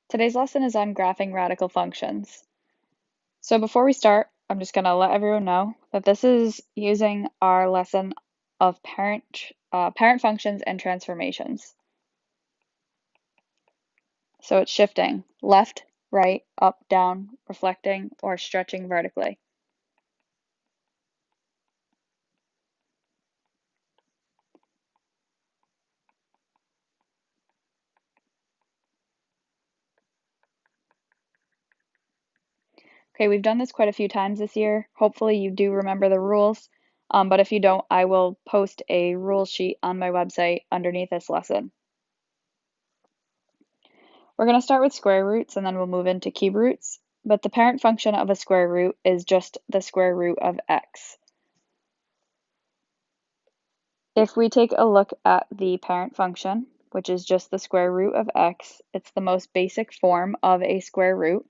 Today's lesson is on graphing radical functions. So before we start, I'm just going to let everyone know that this is using our lesson of parent functions and transformations. So it's shifting left, right, up, down, reflecting, or stretching vertically. Okay, we've done this quite a few times this year. Hopefully you do remember the rules, but if you don't, I will post a rule sheet on my website underneath this lesson. We're going to start with square roots and then we'll move into cube roots, but the parent function of a square root is just the square root of x. If we take a look at the parent function, which is just the square root of x, it's the most basic form of a square root.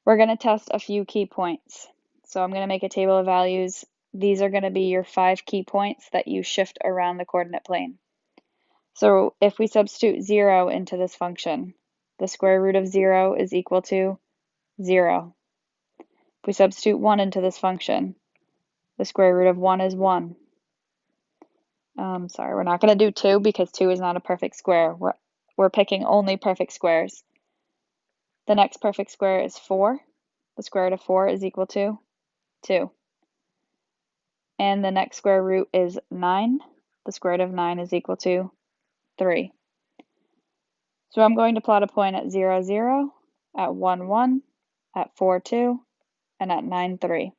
We're going to test a few key points. So I'm going to make a table of values. These are going to be your 5 key points that you shift around the coordinate plane. So if we substitute 0 into this function, the square root of 0 is equal to 0. If we substitute 1 into this function, the square root of 1 is 1. Sorry, we're not going to do 2 because 2 is not a perfect square. We're picking only perfect squares. The next perfect square is 4. The square root of 4 is equal to 2. And the next square root is 9. The square root of 9 is equal to 3. So I'm going to plot a point at 0, 0, at 1, 1, at 4, 2, and at 9, 3.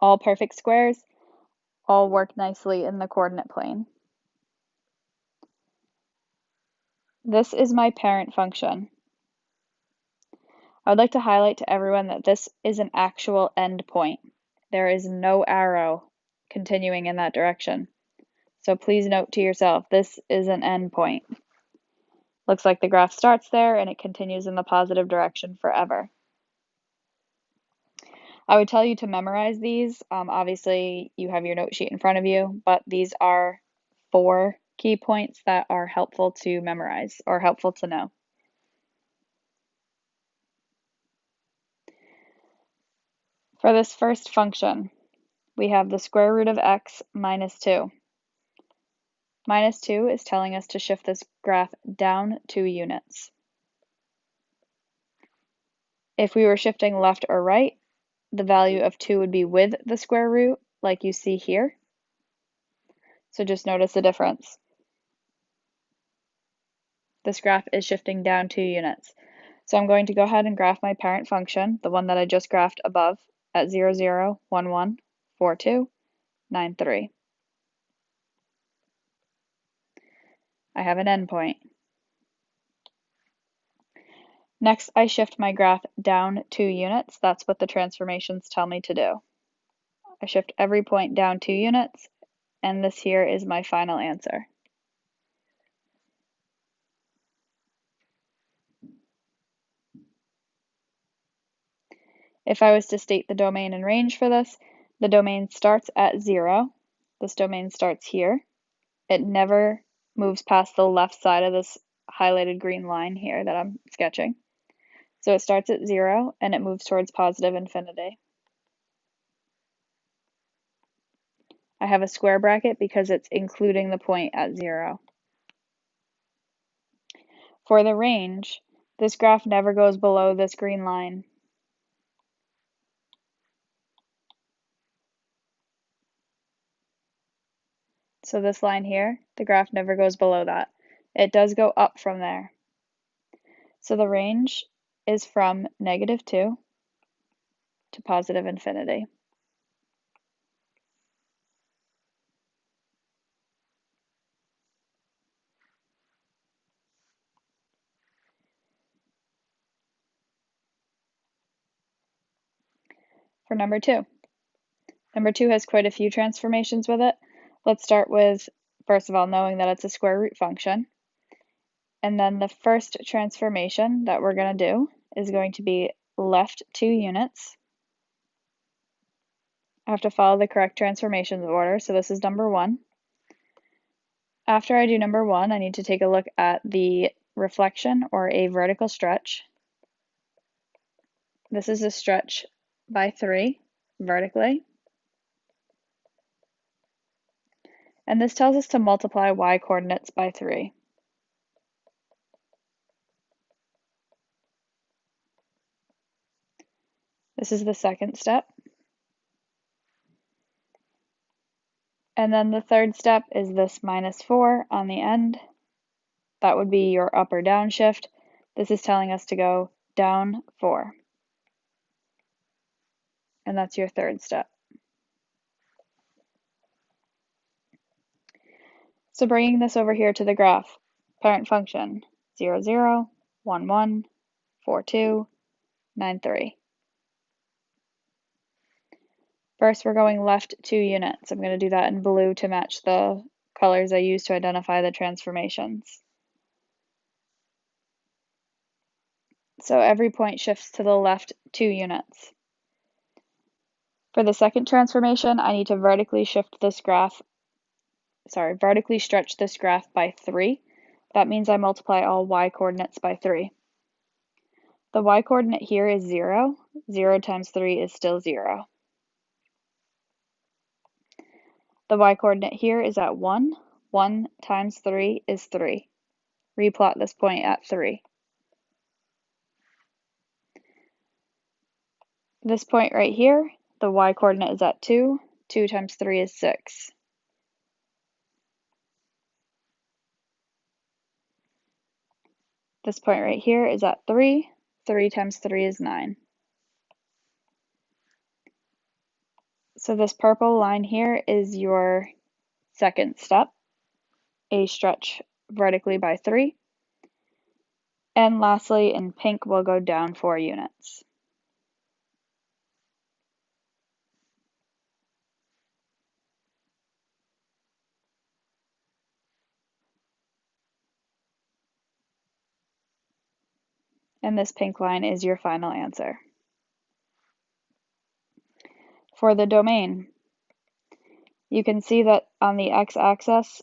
All perfect squares, all work nicely in the coordinate plane. This is my parent function. I would like to highlight to everyone that this is an actual end point. There is no arrow continuing in that direction. So please note to yourself, this is an end point. Looks like the graph starts there and it continues in the positive direction forever. I would tell you to memorize these. Obviously, you have your note sheet in front of you, but these are 4 key points that are helpful to memorize or helpful to know. For this first function, we have the square root of x minus 2. Minus 2 is telling us to shift this graph down 2 units. If we were shifting left or right, the value of 2 would be with the square root, like you see here. So just notice the difference. This graph is shifting down 2 units. So I'm going to go ahead and graph my parent function, the one that I just graphed above, at 0, 0, 1, 1, 4, 2, 9, 3. I have an endpoint. Next, I shift my graph down 2 units. That's what the transformations tell me to do. I shift every point down 2 units, and this here is my final answer. If I was to state the domain and range for this, the domain starts at 0. This domain starts here. It never moves past the left side of this highlighted green line here that I'm sketching. So it starts at 0 and it moves towards positive infinity. I have a square bracket because it's including the point at 0. For the range, this graph never goes below this green line. So this line here, the graph never goes below that. It does go up from there. So the range is from -2 to positive infinity. For number 2. Number 2 has quite a few transformations with it. Let's start with, first of all, knowing that it's a square root function. And then the first transformation that we're going to do is going to be left 2 units. I have to follow the correct transformations order, so this is number 1. After I do number 1, I need to take a look at the reflection or a vertical stretch. This is a stretch by 3 vertically. And this tells us to multiply y coordinates by 3. This is the second step. And then the third step is this -4 on the end. That would be your up or down shift. This is telling us to go down 4. And that's your third step. So bringing this over here to the graph, parent function 0, 0, 1, 1, 4, 2, 9, 3. First, we're going left 2 units. I'm going to do that in blue to match the colors I use to identify the transformations. So every point shifts to the left 2 units. For the second transformation, I need to vertically stretch this graph by 3. That means I multiply all y coordinates by 3. The y coordinate here is 0. 0 times 3 is still 0. The y coordinate here is at 1. 1 times 3 is 3. Replot this point at 3. This point right here, the y coordinate is at 2. 2 times 3 is 6. This point right here is at 3. 3 times 3 is 9. So this purple line here is your second step, a stretch vertically by 3. And lastly, in pink, we'll go down 4 units. And this pink line is your final answer. For the domain, you can see that on the x-axis,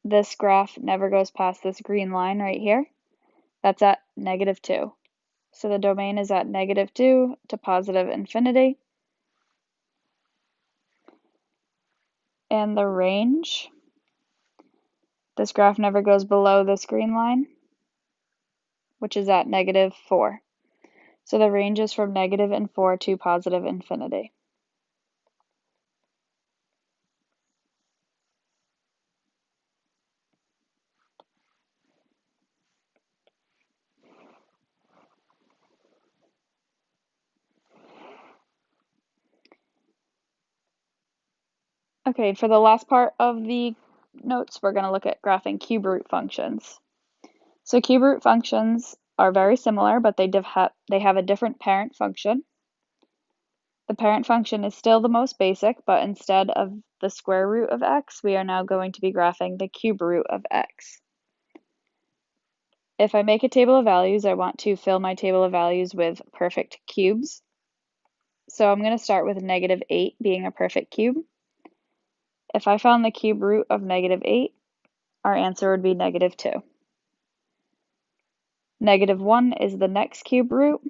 this graph never goes past this green line right here. That's at -2. So the domain is at -2 to positive infinity. And the range, this graph never goes below this green line, which is at -4. So the range is from -4 to positive infinity. Okay, for the last part of the notes, we're going to look at graphing cube root functions. So cube root functions are very similar, but they have a different parent function. The parent function is still the most basic, but instead of the square root of x, we are now going to be graphing the cube root of x. If I make a table of values, I want to fill my table of values with perfect cubes. So I'm going to start with -8 being a perfect cube. If I found the cube root of -8, our answer would be -2. -1 is the next cube root.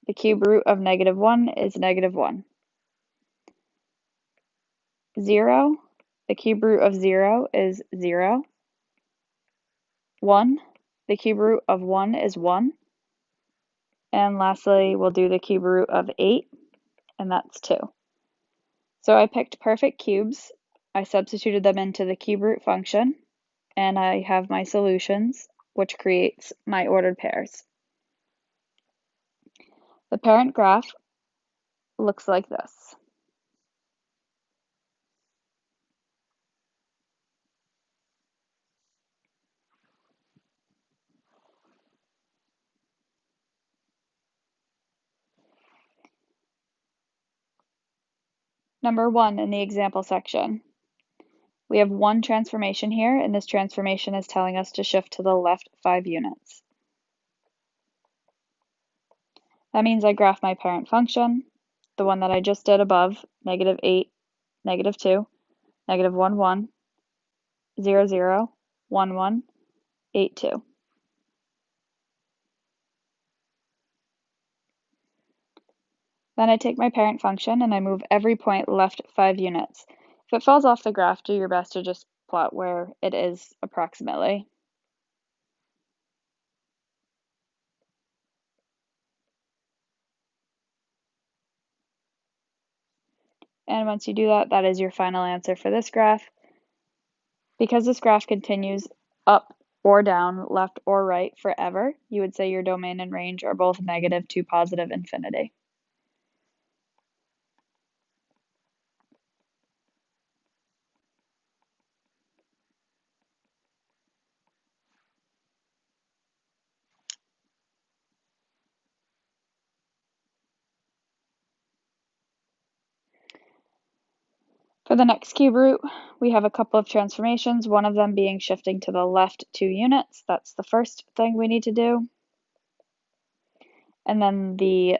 The cube root of -1 is -1. 0, the cube root of 0 is 0. 1, the cube root of 1 is 1. And lastly, we'll do the cube root of 8, and that's 2. So I picked perfect cubes. I substituted them into the cube root function, and I have my solutions, which creates my ordered pairs. The parent graph looks like this. Number 1 in the example section. We have one transformation here, and this transformation is telling us to shift to the left 5 units. That means I graph my parent function, the one that I just did above, -8, -2, -1, 1, 0, 0, 1, 1, 8, 2. Then I take my parent function and I move every point left 5 units. If it falls off the graph, do your best to just plot where it is approximately. And once you do that, that is your final answer for this graph. Because this graph continues up or down, left or right forever, you would say your domain and range are both negative to positive infinity. For the next cube root, we have a couple of transformations, one of them being shifting to the left 2 units. That's the first thing we need to do. And then the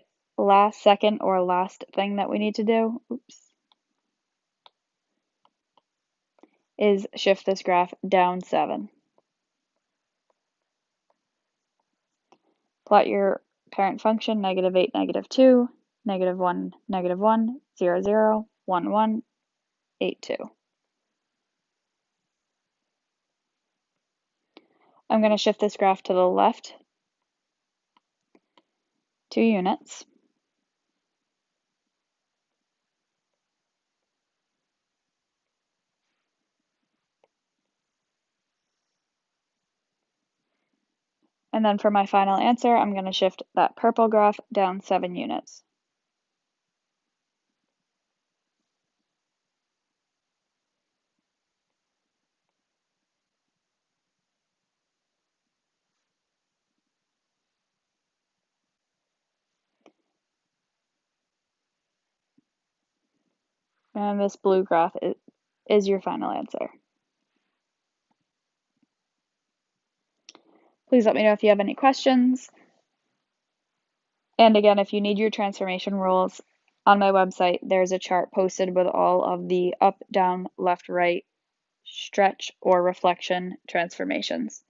second or last thing that we need to do, is shift this graph down 7. Plot your parent function, -8, -2, -1, -1, 0, 0, 1, 1, 8, 2. I'm going to shift this graph to the left 2 units. And then for my final answer, I'm going to shift that purple graph down 7 units. And this blue graph is your final answer. Please let me know if you have any questions. And again, if you need your transformation rules, on my website, there's a chart posted with all of the up, down, left, right, stretch, or reflection transformations.